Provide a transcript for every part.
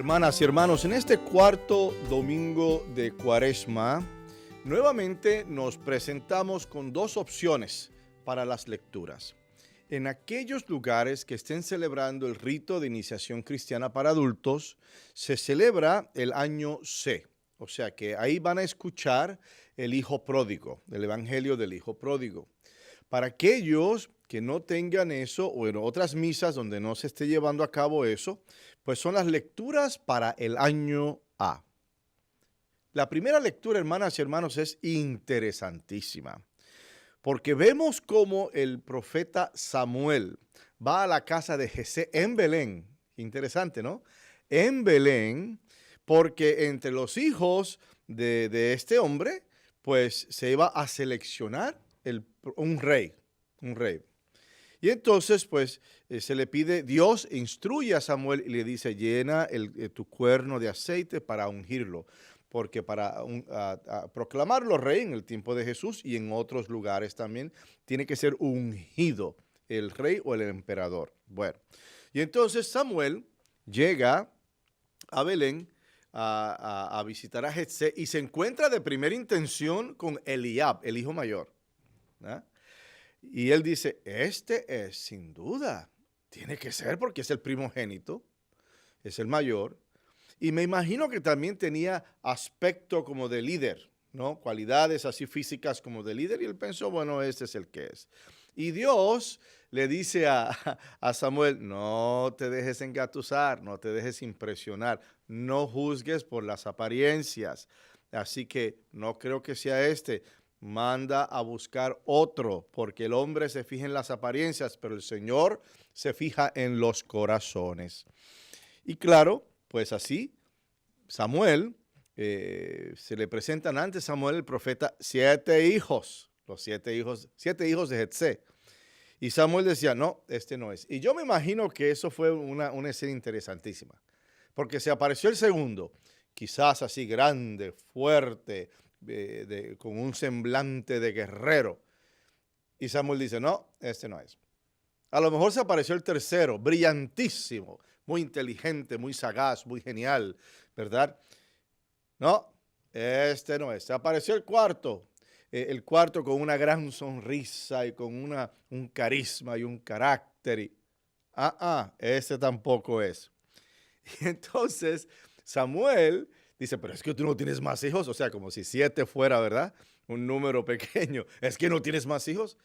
Hermanas y hermanos, en este cuarto domingo de Cuaresma, nuevamente nos presentamos con dos opciones para las lecturas. En aquellos lugares que estén celebrando el rito de iniciación cristiana para adultos, se celebra el año C. O sea que ahí van a escuchar el hijo pródigo, el evangelio del hijo pródigo. Para aquellos que no tengan eso, o en otras misas donde no se esté llevando a cabo eso, pues son las lecturas para el año A. La primera lectura, hermanas y hermanos, es interesantísima, porque vemos cómo el profeta Samuel va a la casa de Jesé en Belén. Interesante, ¿no? En Belén, porque entre los hijos de este hombre, pues se iba a seleccionar un rey. Y entonces, pues, se le pide, Dios instruye a Samuel y le dice, llena tu cuerno de aceite para ungirlo, porque para proclamarlo rey en el tiempo de Jesús y en otros lugares también, tiene que ser ungido el rey o el emperador. Bueno, y entonces Samuel llega a Belén a visitar a Jetsé y se encuentra de primera intención con Eliab, el hijo mayor, ¿no? Y él dice, este es sin duda, tiene que ser porque es el primogénito, es el mayor. Y me imagino que también tenía aspecto como de líder, ¿no? Cualidades así físicas como de líder. Y él pensó, bueno, este es el que es. Y Dios le dice a Samuel, no te dejes engatusar, no te dejes impresionar, no juzgues por las apariencias. Así que no creo que sea este. Manda a buscar otro, porque el hombre se fija en las apariencias, pero el Señor se fija en los corazones. Y claro, pues así, Samuel, se le presentan ante Samuel el profeta 7 hijos, los 7 hijos de Jetsé. Y Samuel decía, no, este no es. Y yo me imagino que eso fue una escena interesantísima, porque se apareció el segundo, quizás así grande, fuerte, con un semblante de guerrero. Y Samuel dice, no, este no es. A lo mejor se apareció el tercero, brillantísimo, muy inteligente, muy sagaz, muy genial, ¿verdad? No, este no es. Se apareció el cuarto con una gran sonrisa y con un carisma y un carácter. Este tampoco es. Y entonces Samuel dice, pero es que tú no tienes más hijos. O sea, como si 7 fuera, ¿verdad? Un número pequeño. ¿Es que no tienes más hijos?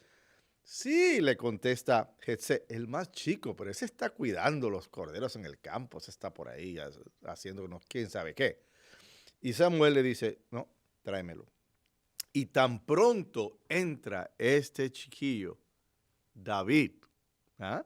Sí, le contesta Jetsé, el más chico, pero ese está cuidando los corderos en el campo. Ese está por ahí haciendo quién sabe qué. Y Samuel le dice, no, tráemelo. Y tan pronto entra este chiquillo, David, ¿ah?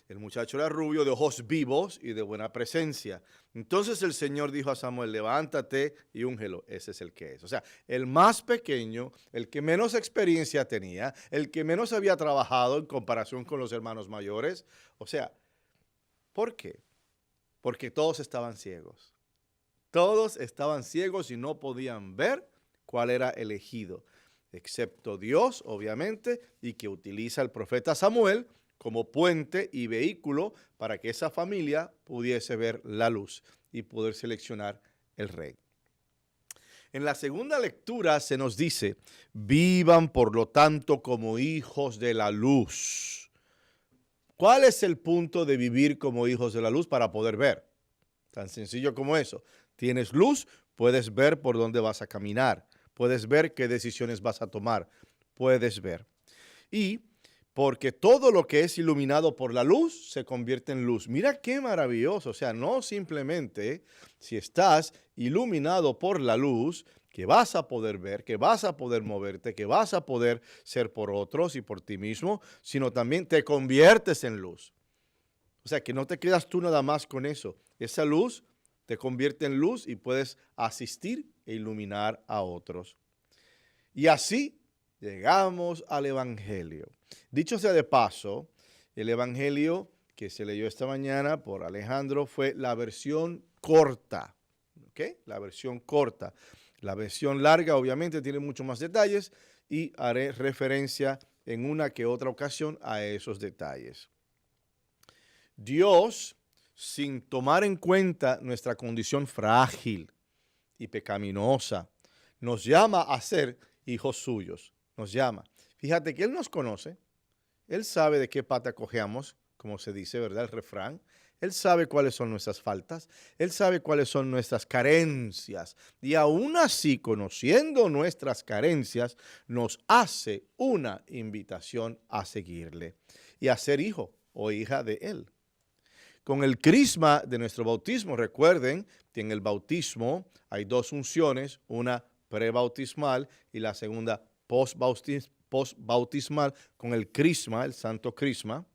El muchacho era rubio, de ojos vivos y de buena presencia. Entonces el Señor dijo a Samuel, levántate y úngelo. Ese es el que es. O sea, el más pequeño, el que menos experiencia tenía, el que menos había trabajado en comparación con los hermanos mayores. O sea, ¿por qué? Porque todos estaban ciegos. Todos estaban ciegos y no podían ver cuál era elegido, excepto Dios, obviamente, y que utiliza al profeta Samuel como puente y vehículo para que esa familia pudiese ver la luz y poder seleccionar el rey. En la segunda lectura se nos dice, vivan por lo tanto como hijos de la luz. ¿Cuál es el punto de vivir como hijos de la luz para poder ver? Tan sencillo como eso. Tienes luz, puedes ver por dónde vas a caminar, puedes ver qué decisiones vas a tomar, puedes ver. Y porque todo lo que es iluminado por la luz se convierte en luz. Mira qué maravilloso. O sea, no simplemente si estás iluminado por la luz, que vas a poder ver, que vas a poder moverte, que vas a poder ser por otros y por ti mismo, sino también te conviertes en luz. O sea, que no te quedas tú nada más con eso. Esa luz te convierte en luz y puedes asistir e iluminar a otros. Y así llegamos al Evangelio. Dicho sea de paso, el Evangelio que se leyó esta mañana por Alejandro fue la versión corta. ¿Ok? La versión corta. La versión larga obviamente tiene muchos más detalles y haré referencia en una que otra ocasión a esos detalles. Dios sin tomar en cuenta nuestra condición frágil y pecaminosa. Nos llama a ser hijos suyos. Nos llama. Fíjate que Él nos conoce. Él sabe de qué pata cojeamos, como se dice, ¿verdad? El refrán. Él sabe cuáles son nuestras faltas. Él sabe cuáles son nuestras carencias. Y aún así, conociendo nuestras carencias, nos hace una invitación a seguirle y a ser hijo o hija de Él. Con el crisma de nuestro bautismo, recuerden que en el bautismo hay dos unciones, una prebautismal y la segunda postbautismal. Con el crisma, el santo crisma,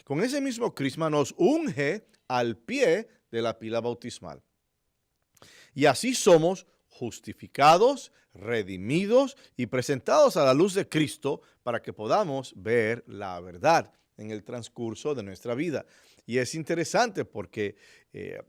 con ese mismo crisma nos unge al pie de la pila bautismal. Y así somos justificados, redimidos y presentados a la luz de Cristo para que podamos ver la verdad en el transcurso de nuestra vida. Y es interesante porque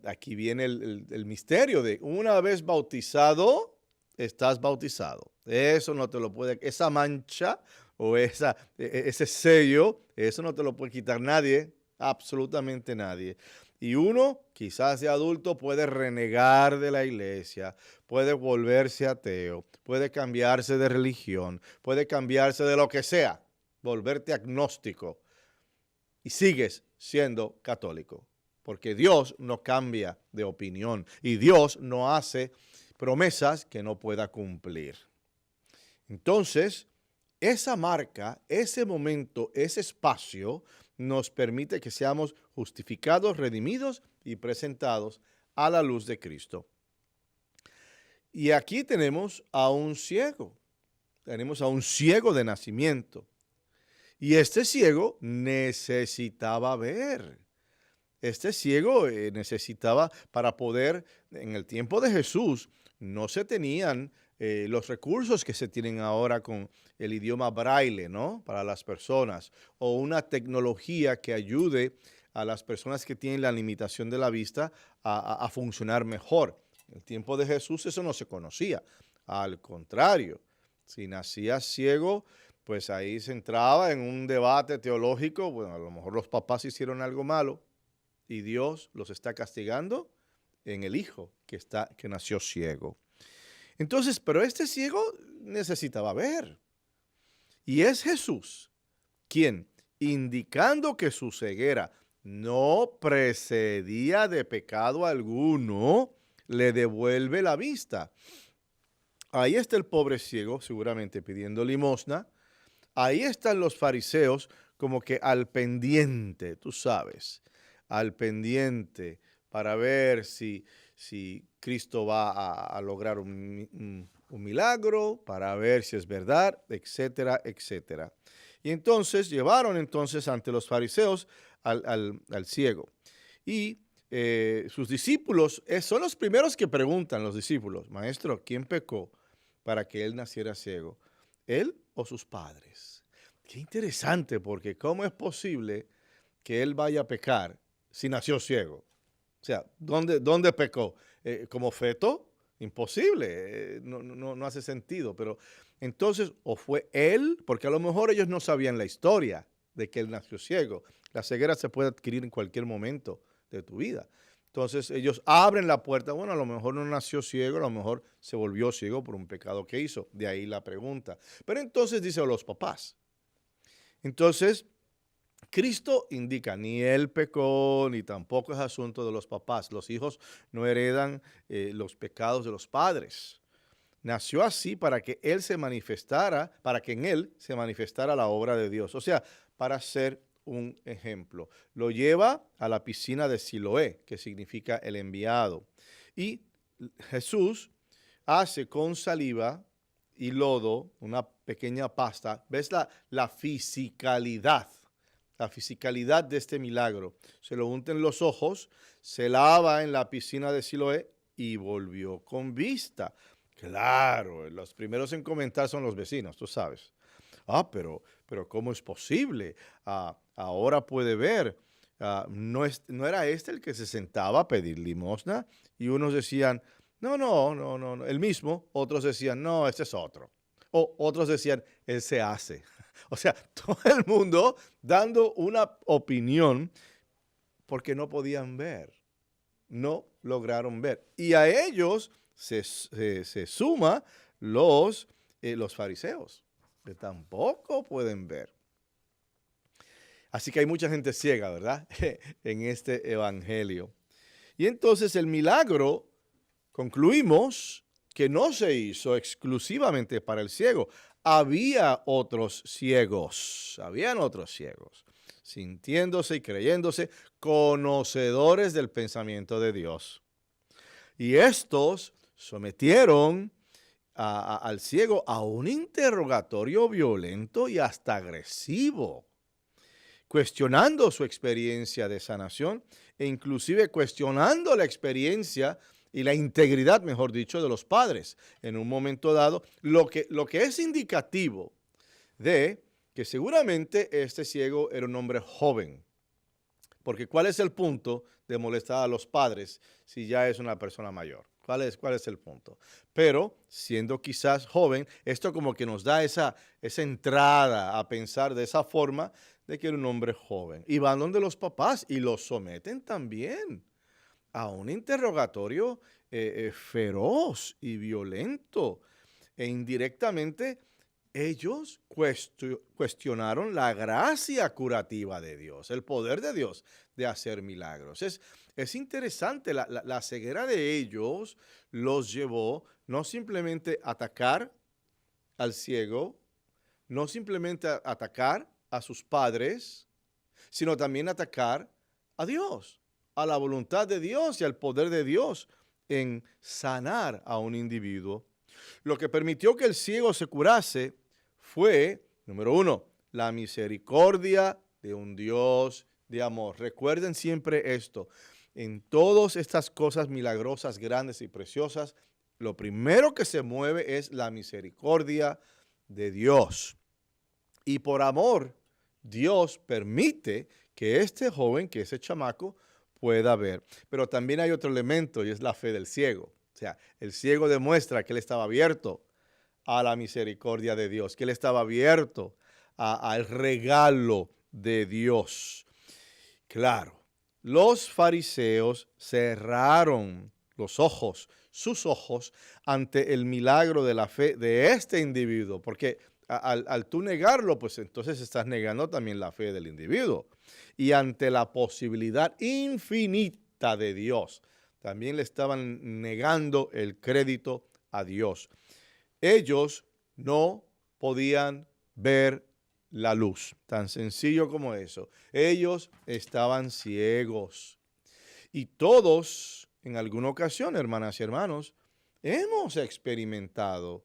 aquí viene el misterio de una vez bautizado, estás bautizado. Eso no te lo puede, esa mancha o ese sello, eso no te lo puede quitar nadie, absolutamente nadie. Y uno, quizás de adulto, puede renegar de la iglesia, puede volverse ateo, puede cambiarse de religión, puede cambiarse de lo que sea, volverte agnóstico y sigues siendo católico. Porque Dios no cambia de opinión y Dios no hace promesas que no pueda cumplir. Entonces, esa marca, ese momento, ese espacio nos permite que seamos justificados, redimidos y presentados a la luz de Cristo. Y aquí tenemos a un ciego. Tenemos a un ciego de nacimiento. Y este ciego necesitaba ver. Este ciego necesitaba, para poder, en el tiempo de Jesús, no se tenían los recursos que se tienen ahora con el idioma braille, ¿no? Para las personas, o una tecnología que ayude a las personas que tienen la limitación de la vista a funcionar mejor. En el tiempo de Jesús eso no se conocía. Al contrario, si nacías ciego, pues ahí se entraba en un debate teológico. Bueno, a lo mejor los papás hicieron algo malo y Dios los está castigando en el hijo que nació ciego. Entonces, pero este ciego necesitaba ver. Y es Jesús quien, indicando que su ceguera no precedía de pecado alguno, le devuelve la vista. Ahí está el pobre ciego, seguramente pidiendo limosna. Ahí están los fariseos como que al pendiente, tú sabes, al pendiente para ver si Cristo va a lograr un milagro, para ver si es verdad, etcétera, etcétera. Y entonces llevaron ante los fariseos al ciego. Y sus discípulos son los primeros que preguntan, los discípulos: Maestro, ¿quién pecó para que él naciera ciego? ¿Él o sus padres? Qué interesante, porque ¿cómo es posible que él vaya a pecar si nació ciego? O sea, ¿dónde pecó? ¿Como feto? Imposible, no hace sentido. Pero entonces, o fue él, porque a lo mejor ellos no sabían la historia de que él nació ciego. La ceguera se puede adquirir en cualquier momento de tu vida. Entonces ellos abren la puerta. Bueno, a lo mejor no nació ciego, a lo mejor se volvió ciego por un pecado que hizo. De ahí la pregunta. Pero entonces dice los papás. Entonces, Cristo indica, ni él pecó, ni tampoco es asunto de los papás. Los hijos no heredan los pecados de los padres. Nació así para que él se manifestara, para que en él se manifestara la obra de Dios. O sea, para ser un ejemplo. Lo lleva a la piscina de Siloé, que significa el enviado. Y Jesús hace con saliva y lodo una pequeña pasta. ¿Ves la fisicalidad? La fisicalidad de este milagro. Se lo unta en los ojos, se lava en la piscina de Siloé y volvió con vista. Claro, los primeros en comentar son los vecinos, tú sabes. Pero ¿cómo es posible? Ahora puede ver. ¿No era este el que se sentaba a pedir limosna? Y unos decían, no, el mismo. Otros decían, no, este es otro. O otros decían, él se hace. O sea, todo el mundo dando una opinión porque no podían ver. no lograron ver. Y a ellos se suma los fariseos, que tampoco pueden ver. Así que hay mucha gente ciega, ¿verdad? En este evangelio. Y entonces el milagro, concluimos que no se hizo exclusivamente para el ciego. Habían otros ciegos, sintiéndose y creyéndose conocedores del pensamiento de Dios. Y estos sometieron al ciego a un interrogatorio violento y hasta agresivo, cuestionando su experiencia de sanación e inclusive cuestionando la experiencia y la integridad, mejor dicho, de los padres en un momento dado, lo que es indicativo de que seguramente este ciego era un hombre joven. Porque ¿cuál es el punto de molestar a los padres si ya es una persona mayor? ¿Cuál es el punto? Pero siendo quizás joven, esto como que nos da esa entrada a pensar de esa forma de que era un hombre joven. Y van donde los papás y los someten también a un interrogatorio feroz y violento. E indirectamente ellos cuestionaron la gracia curativa de Dios, el poder de Dios de hacer milagros. Es interesante, la ceguera de ellos los llevó no simplemente a atacar al ciego, no simplemente a atacar a sus padres, sino también a atacar a Dios, a la voluntad de Dios y al poder de Dios en sanar a un individuo. Lo que permitió que el ciego se curase fue, número uno, la misericordia de un Dios de amor. Recuerden siempre esto. En todas estas cosas milagrosas, grandes y preciosas, lo primero que se mueve es la misericordia de Dios. Y por amor, Dios permite que este joven, que ese chamaco, pueda ver. Pero también hay otro elemento y es la fe del ciego. O sea, el ciego demuestra que él estaba abierto a la misericordia de Dios, que él estaba abierto al regalo de Dios. Claro, los fariseos cerraron los ojos, sus ojos, ante el milagro de la fe de este individuo, porque al tú negarlo, pues entonces estás negando también la fe del individuo. Y ante la posibilidad infinita de Dios, también le estaban negando el crédito a Dios. Ellos no podían ver la luz, tan sencillo como eso. Ellos estaban ciegos. Y todos, en alguna ocasión, hermanas y hermanos, hemos experimentado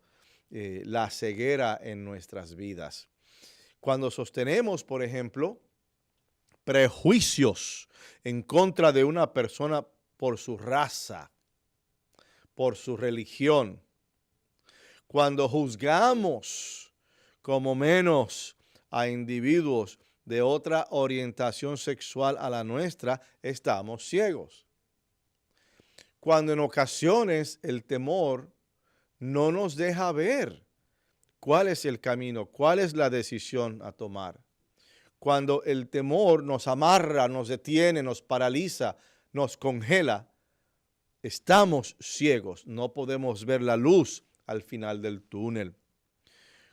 la ceguera en nuestras vidas. Cuando sostenemos, por ejemplo, prejuicios en contra de una persona por su raza, por su religión, cuando juzgamos como menos a individuos de otra orientación sexual a la nuestra, estamos ciegos. Cuando en ocasiones el temor no nos deja ver cuál es el camino, cuál es la decisión a tomar. Cuando el temor nos amarra, nos detiene, nos paraliza, nos congela, estamos ciegos, no podemos ver la luz al final del túnel.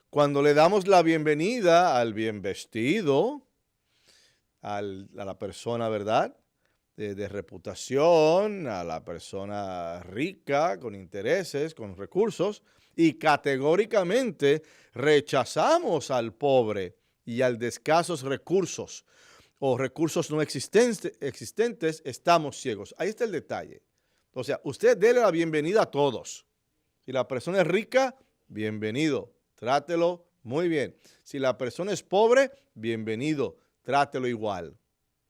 Cuando le damos la bienvenida al bien vestido, a la persona, ¿verdad?, de reputación, a la persona rica, con intereses, con recursos, y categóricamente rechazamos al pobre y al de escasos recursos o recursos no existentes, estamos ciegos. Ahí está el detalle. O sea, usted déle la bienvenida a todos. Si la persona es rica, bienvenido, trátelo muy bien. Si la persona es pobre, bienvenido, trátelo igual.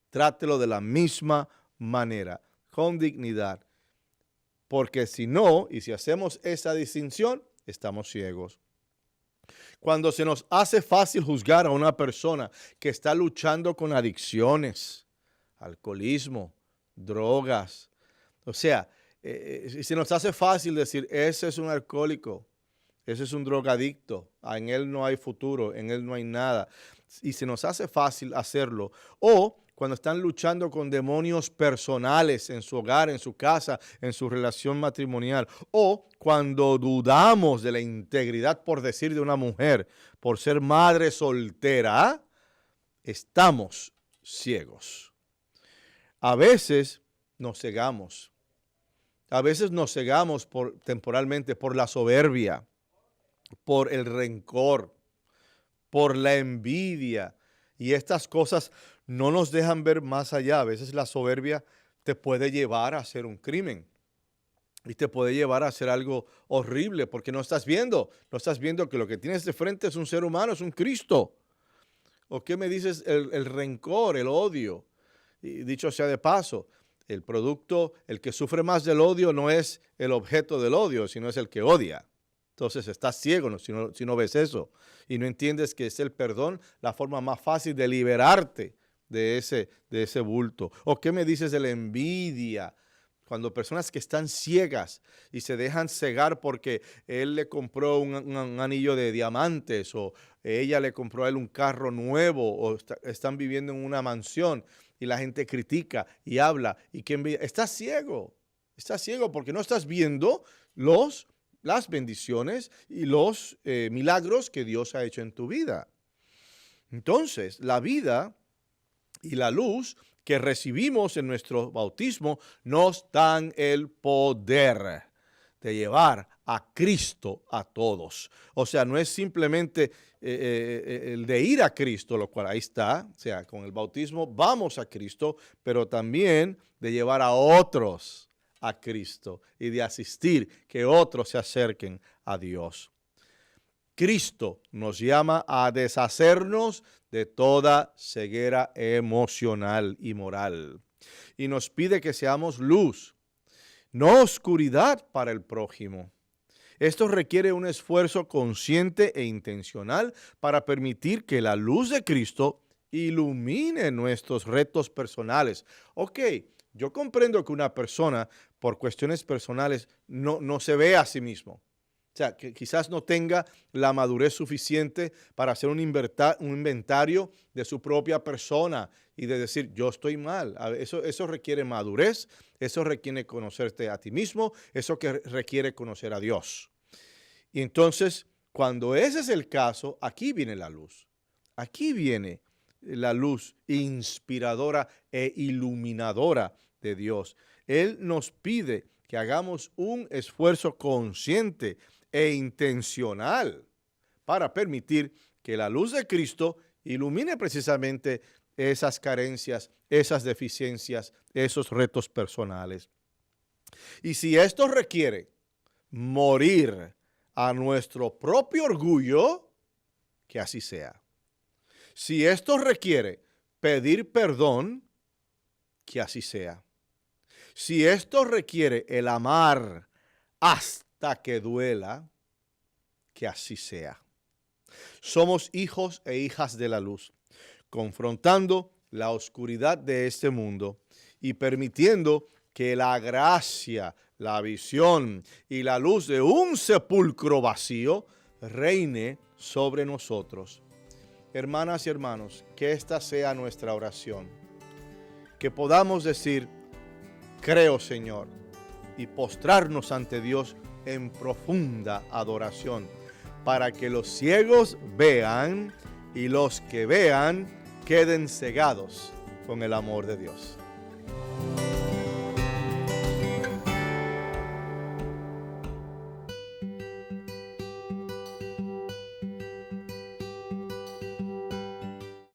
Trátelo de la misma manera, con dignidad. Porque si no, y si hacemos esa distinción, estamos ciegos. Cuando se nos hace fácil juzgar a una persona que está luchando con adicciones, alcoholismo, drogas, o sea, se nos hace fácil decir, ese es un alcohólico, ese es un drogadicto, en él no hay futuro, en él no hay nada. Y se nos hace fácil hacerlo. O cuando están luchando con demonios personales en su hogar, en su casa, en su relación matrimonial, o cuando dudamos de la integridad, por decir, de una mujer, por ser madre soltera, estamos ciegos. A veces nos cegamos. A veces nos cegamos temporalmente por la soberbia, por el rencor, por la envidia. Y estas cosas no nos dejan ver más allá. A veces la soberbia te puede llevar a hacer un crimen. Y te puede llevar a hacer algo horrible porque no estás viendo que lo que tienes de frente es un ser humano, es un Cristo. ¿O qué me dices? El rencor, el odio. Y dicho sea de paso, el que sufre más del odio no es el objeto del odio, sino es el que odia. Entonces estás ciego si no ves eso y no entiendes que es el perdón la forma más fácil de liberarte de ese bulto. ¿O qué me dices de la envidia? Cuando personas que están ciegas y se dejan cegar porque él le compró un anillo de diamantes o ella le compró a él un carro nuevo o están viviendo en una mansión y la gente critica y habla y que envidia. Estás ciego porque no estás viendo las bendiciones y los milagros que Dios ha hecho en tu vida. Entonces, la vida y la luz que recibimos en nuestro bautismo nos dan el poder de llevar a Cristo a todos. O sea, no es simplemente el de ir a Cristo, lo cual ahí está, o sea, con el bautismo vamos a Cristo, pero también de llevar a otros a Cristo y de asistir que otros se acerquen a Dios. Cristo nos llama a deshacernos de toda ceguera emocional y moral. Y nos pide que seamos luz, no oscuridad para el prójimo. Esto requiere un esfuerzo consciente e intencional para permitir que la luz de Cristo ilumine nuestros retos personales. Ok, yo comprendo que una persona por cuestiones personales no se ve a sí mismo. O sea, que quizás no tenga la madurez suficiente para hacer un inventario de su propia persona y de decir, yo estoy mal. Eso requiere madurez, eso requiere conocerte a ti mismo, eso que requiere conocer a Dios. Y entonces, cuando ese es el caso, aquí viene la luz. Aquí viene la luz inspiradora e iluminadora de Dios. Él nos pide que hagamos un esfuerzo consciente e intencional para permitir que la luz de Cristo ilumine precisamente esas carencias, esas deficiencias, esos retos personales. Y si esto requiere morir a nuestro propio orgullo, que así sea. Si esto requiere pedir perdón, que así sea. Si esto requiere el amar hasta que duela, que así sea. Somos hijos e hijas de la luz, confrontando la oscuridad de este mundo y permitiendo que la gracia, la visión y la luz de un sepulcro vacío reine sobre nosotros. Hermanas y hermanos, que esta sea nuestra oración. Que podamos decir, creo, Señor, y postrarnos ante Dios en profunda adoración, para que los ciegos vean y los que vean queden cegados con el amor de Dios.